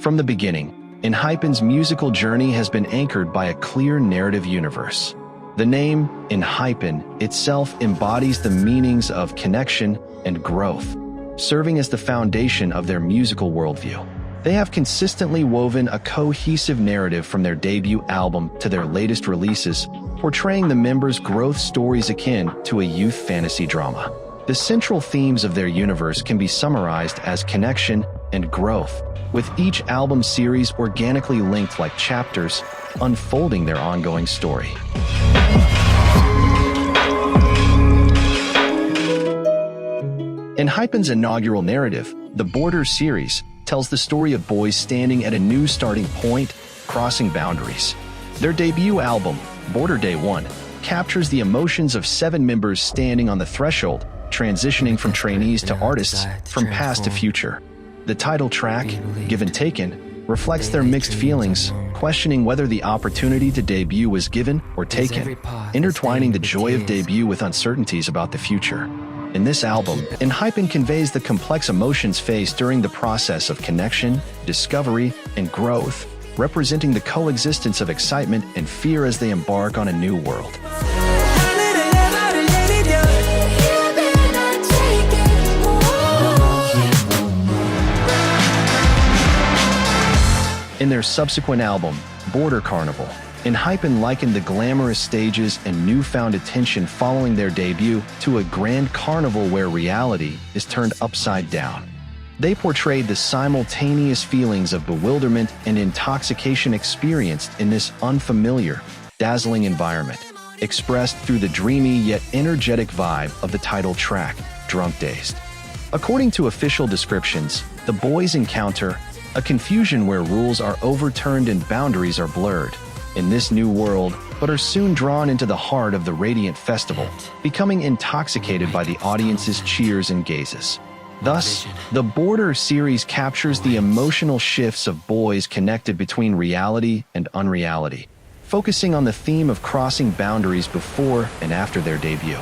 From the beginning, ENHYPEN's musical journey has been anchored by a clear narrative universe. The name, ENHYPEN, itself embodies the meanings of connection and growth, serving as the foundation of their musical worldview. They have consistently woven a cohesive narrative from their debut album to their latest releases, portraying the members' growth stories akin to a youth fantasy drama. The central themes of their universe can be summarized as connection and growth, with each album series organically linked like chapters, unfolding their ongoing story. ENHYPEN's inaugural narrative, the Border series, tells the story of boys standing at a new starting point, crossing boundaries. Their debut album, Border Day 1, captures the emotions of 7 members standing on the threshold, transitioning from trainees to artists, from past to future. The title track, Given Taken, reflects their mixed feelings, questioning whether the opportunity to debut was given or taken, intertwining the joy of debut with uncertainties about the future. In this album, ENHYPEN conveys the complex emotions faced during the process of connection, discovery, and growth, representing the coexistence of excitement and fear as they embark on a new world. In their subsequent album, Border Carnival, ENHYPEN likened the glamorous stages and newfound attention following their debut to a grand carnival where reality is turned upside down. They portrayed the simultaneous feelings of bewilderment and intoxication experienced in this unfamiliar, dazzling environment, expressed through the dreamy yet energetic vibe of the title track, Drunk Dazed. According to official descriptions, the boys encounter a confusion where rules are overturned and boundaries are blurred in this new world, but are soon drawn into the heart of the radiant festival, becoming intoxicated by the audience's cheers and gazes. Thus, the Border series captures the emotional shifts of boys connected between reality and unreality, focusing on the theme of crossing boundaries before and after their debut.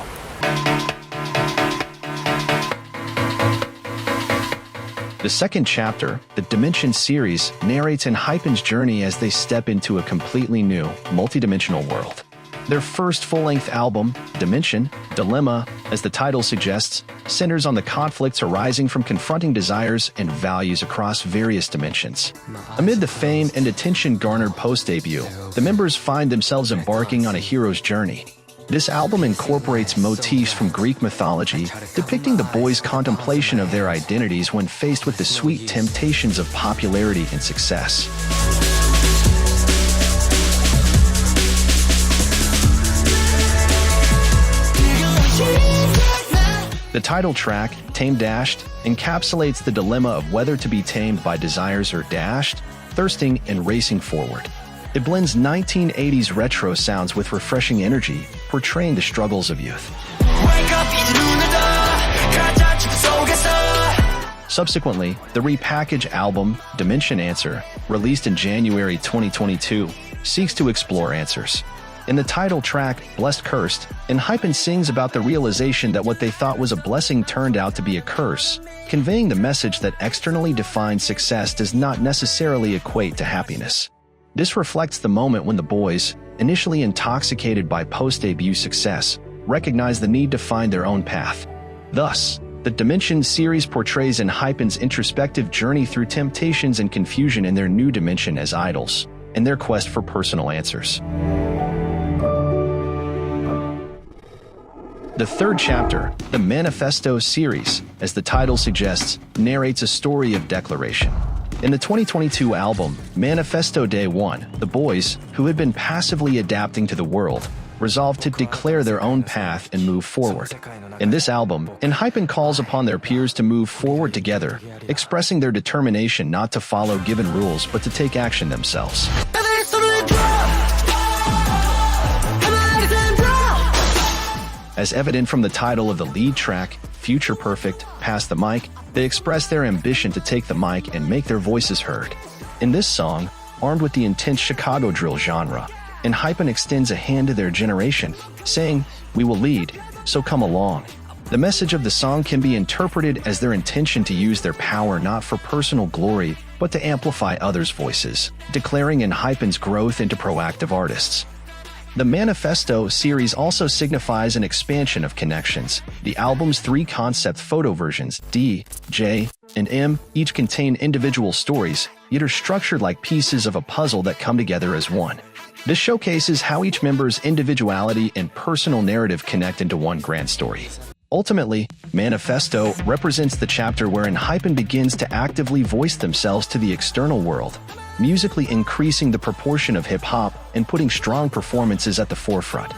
The second chapter, the Dimension series, narrates ENHYPEN's journey as they step into a completely new, multidimensional world. Their first full-length album, Dimension, Dilemma, as the title suggests, centers on the conflicts arising from confronting desires and values across various dimensions. Amid the fame and attention garnered post-debut, the members find themselves embarking on a hero's journey. This album incorporates motifs from Greek mythology, depicting the boys' contemplation of their identities when faced with the sweet temptations of popularity and success. The title track, Tame Dashed, encapsulates the dilemma of whether to be tamed by desires or dashed, thirsting and racing forward. It blends 1980s retro sounds with refreshing energy, portraying the struggles of youth. Subsequently, the repackaged album, Dimension Answer, released in January 2022, seeks to explore answers. In the title track, Blessed Cursed, ENHYPEN sings about the realization that what they thought was a blessing turned out to be a curse, conveying the message that externally defined success does not necessarily equate to happiness. This reflects the moment when the boys, initially intoxicated by post-debut success, recognize the need to find their own path. Thus, the Dimension series portrays ENHYPEN's introspective journey through temptations and confusion in their new dimension as idols, and their quest for personal answers. The third chapter, the Manifesto series, as the title suggests, narrates a story of declaration. In the 2022 album, Manifesto Day 1, the boys, who had been passively adapting to the world, resolved to declare their own path and move forward. In this album, ENHYPEN calls upon their peers to move forward together, expressing their determination not to follow given rules but to take action themselves. As evident from the title of the lead track, Future Perfect, Pass the Mic, they express their ambition to take the mic and make their voices heard. In this song, armed with the intense Chicago drill genre, ENHYPEN extends a hand to their generation, saying, "We will lead, so come along." The message of the song can be interpreted as their intention to use their power not for personal glory, but to amplify others' voices, declaring ENHYPEN's growth into proactive artists. The Manifesto series also signifies an expansion of connections. The album's 3 concept photo versions, D, J, and M, each contain individual stories, yet are structured like pieces of a puzzle that come together as one. This showcases how each member's individuality and personal narrative connect into one grand story. Ultimately, Manifesto represents the chapter where ENHYPEN begins to actively voice themselves to the external world, musically increasing the proportion of hip-hop and putting strong performances at the forefront,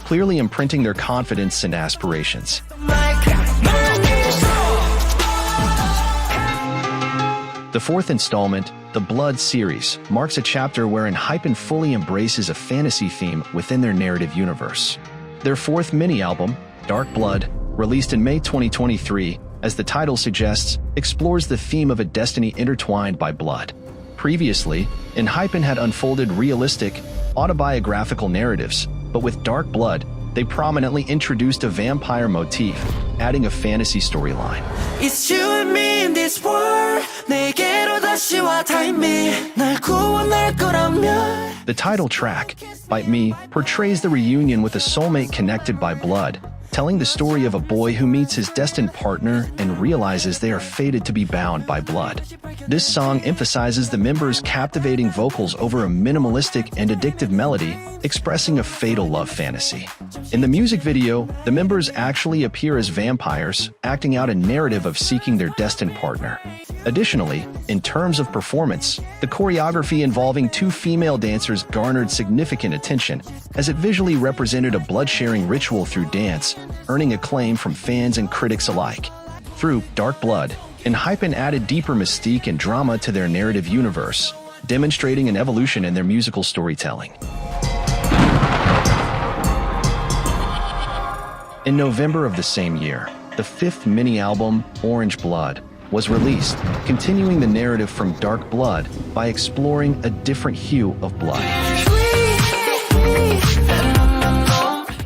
clearly imprinting their confidence and aspirations. The 4th installment, the Blood series, marks a chapter where ENHYPEN fully embraces a fantasy theme within their narrative universe. Their 4th mini-album, Dark Blood, released in May 2023, as the title suggests, explores the theme of a destiny intertwined by blood. Previously, ENHYPEN had unfolded realistic, autobiographical narratives, but with Dark Blood, they prominently introduced a vampire motif, adding a fantasy storyline. It's you and me in this world. 내게로 다시 와 time me. 날 구원할 거라면. The title track, Bite Me, portrays the reunion with a soulmate connected by blood, telling the story of a boy who meets his destined partner and realizes they are fated to be bound by blood. This song emphasizes the members' captivating vocals over a minimalistic and addictive melody, expressing a fatal love fantasy. In the music video, the members actually appear as vampires, acting out a narrative of seeking their destined partner. Additionally, in terms of performance, the choreography involving 2 female dancers garnered significant attention, as it visually represented a blood-sharing ritual through dance, earning acclaim from fans and critics alike. Through Dark Blood, ENHYPEN added deeper mystique and drama to their narrative universe, demonstrating an evolution in their musical storytelling. In November of the same year, the 5th mini-album, Orange Blood, was released, continuing the narrative from Dark Blood by exploring a different hue of blood.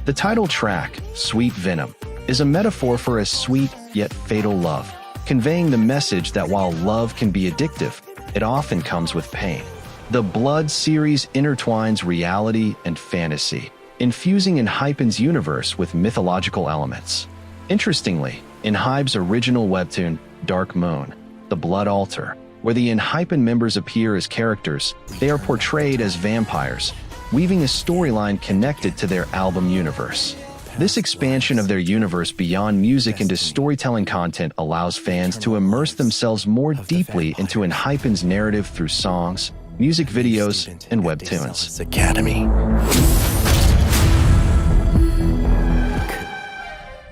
The title track, Sweet Venom, is a metaphor for a sweet yet fatal love, conveying the message that while love can be addictive, it often comes with pain. The Blood series intertwines reality and fantasy, infusing ENHYPEN's universe with mythological elements. Interestingly, ENHYPEN's original webtoon, Dark Moon, The Blood Altar, where the ENHYPEN members appear as characters, they are portrayed as vampires, weaving a storyline connected to their album universe. This expansion of their universe beyond music into storytelling content allows fans to immerse themselves more deeply into ENHYPEN's narrative through songs, music videos, and webtoons.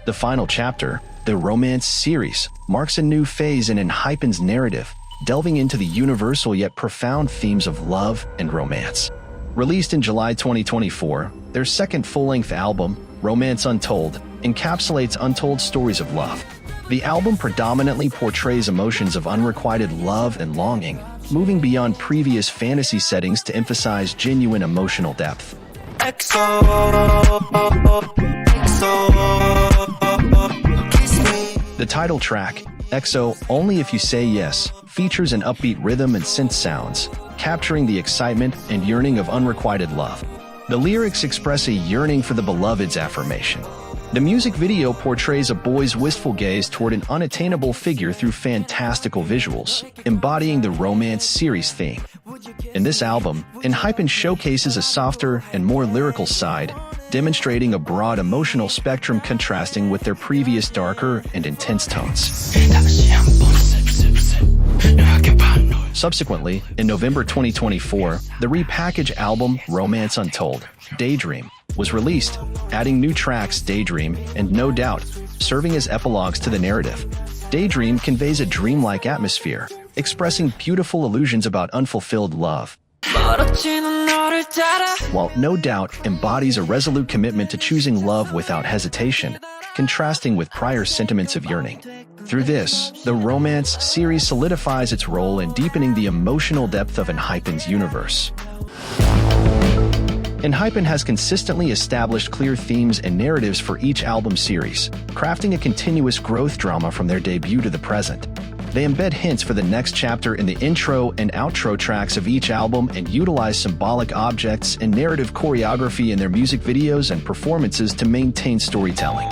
The final chapter, the Romance series, marks a new phase in ENHYPEN's narrative, delving into the universal yet profound themes of love and romance. Released in July 2024, their 2nd full-length album, Romance Untold, encapsulates untold stories of love. The album predominantly portrays emotions of unrequited love and longing, moving beyond previous fantasy settings to emphasize genuine emotional depth. The title track, EXO Only If You Say Yes, features an upbeat rhythm and synth sounds, capturing the excitement and yearning of unrequited love. The lyrics express a yearning for the beloved's affirmation. The music video portrays a boy's wistful gaze toward an unattainable figure through fantastical visuals, embodying the Romance series theme. In this album, ENHYPEN showcases a softer and more lyrical side, demonstrating a broad emotional spectrum contrasting with their previous darker and intense tones. Subsequently, in November 2024, the repackaged album Romance Untold, Daydream, was released, adding new tracks Daydream and No Doubt, serving as epilogues to the narrative. Daydream conveys a dreamlike atmosphere, expressing beautiful illusions about unfulfilled love, while No Doubt embodies a resolute commitment to choosing love without hesitation, contrasting with prior sentiments of yearning. Through this, the Romance series solidifies its role in deepening the emotional depth of ENHYPEN's universe. ENHYPEN has consistently established clear themes and narratives for each album series, crafting a continuous growth drama from their debut to the present. They embed hints for the next chapter in the intro and outro tracks of each album and utilize symbolic objects and narrative choreography in their music videos and performances to maintain storytelling.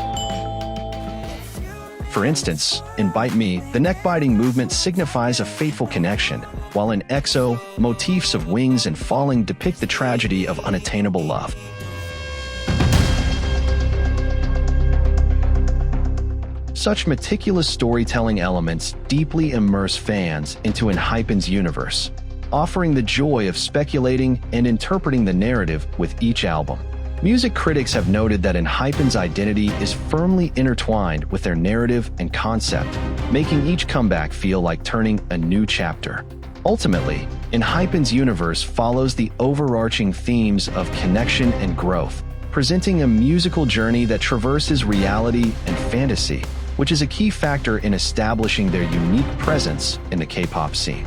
For instance, in Bite Me, the neck-biting movement signifies a fateful connection, while in EXO, motifs of wings and falling depict the tragedy of unattainable love. Such meticulous storytelling elements deeply immerse fans into ENHYPEN's universe, offering the joy of speculating and interpreting the narrative with each album. Music critics have noted that ENHYPEN's identity is firmly intertwined with their narrative and concept, making each comeback feel like turning a new chapter. Ultimately, ENHYPEN's universe follows the overarching themes of connection and growth, presenting a musical journey that traverses reality and fantasy, which is a key factor in establishing their unique presence in the K-pop scene.